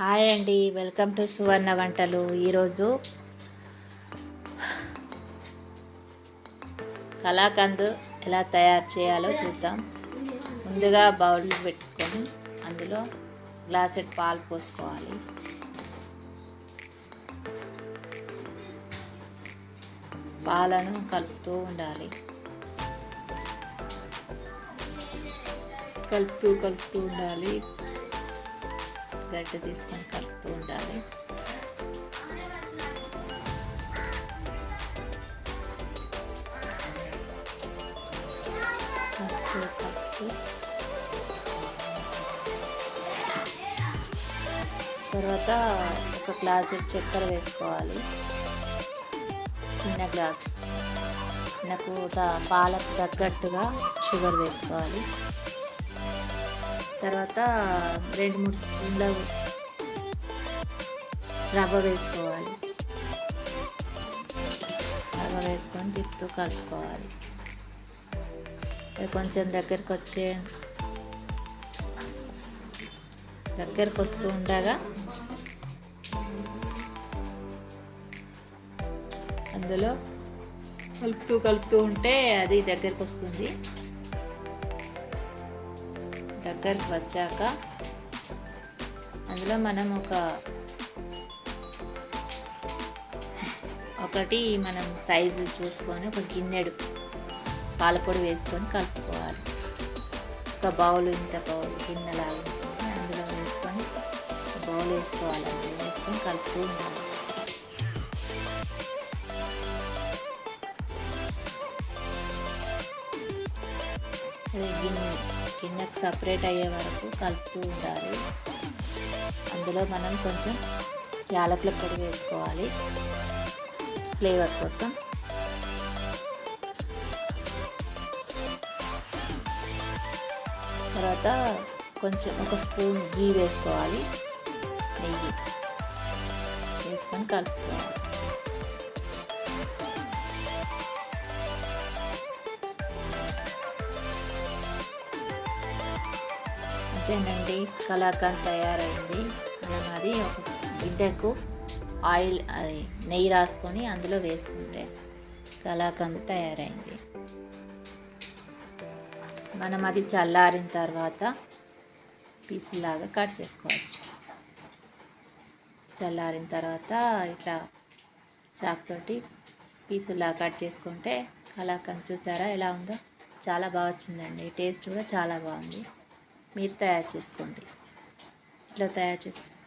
Hi అండి, welcome to సువర్ణ వంటలు. ఈరోజు కలాకండ్ ఎలా తయారు చేయాలో చూద్దాం. ముందుగా బౌల్ పెట్టుకొని అందులో గ్లాసెడ్ పాలు పోసుకోవాలి. పాలను కలుపుతూ ఉండాలి. కలుపుతూ ఉండాలి. గడ్డ తీసుకొని కలుపుతూ ఉండాలి. కలుపుతూ తర్వాత ఒక గ్లాసు చక్కెర వేసుకోవాలి. చిన్న గ్లాస్ నాకు పాలకు తగ్గట్టుగా షుగర్ వేసుకోవాలి. తర్వాత 2-3 స్పూన్ల రవ్వ వేసుకోవాలి. రవ్వ వేసుకొని తిప్పుతూ కలుపుకోవాలి. అది కొంచెం దగ్గరకు వస్తూ ఉండగా అందులో కలుపుతూ ఉంటే అది దగ్గరకు వస్తుంది. దగ్గరకు వచ్చాక అందులో మనం ఒకటి మనం సైజు చూసుకొని ఒక గిన్నెడు పాలపొడి వేసుకొని కలుపుకోవాలి. ఒక బౌల్ గిన్నెలాగా ఉంటుంది, అందులో వేసుకొని బౌల్ వేసుకోవాలి. అందులో వేసుకొని కలుపుతూ ఉండాలి. గిన్నెకు సపరేట్ అయ్యే వరకు కలుపుతూ ఉండాలి. అందులో మనం కొంచెం యాలకుల పొడి వేసుకోవాలి ఫ్లేవర్ కోసం. తర్వాత కొంచెం ఒక స్పూన్ గీ వేసుకోవాలి. నెయ్యి వేసుకొని కలుపుకోవాలి. అంతేనండి, కలాకండ్ తయారైంది. మనం అది ఒక గిడ్డకు నెయ్యి రాసుకొని అందులో వేసుకుంటే కలాకండ్ తయారైంది. మనం అది చల్లారిన తర్వాత పీసులాగా కట్ చేసుకోవచ్చు. చల్లారిన తర్వాత ఇట్లా చాక్ తోటి పీసులాగా కట్ చేసుకుంటే కలాకండ్ చూసారా ఎలా ఉందో, చాలా బాగా వచ్చిందండి. టేస్ట్ కూడా చాలా బాగుంది. మీరు తయారు చేసుకోండి. ఇట్లా తయారు చేసుకోండి.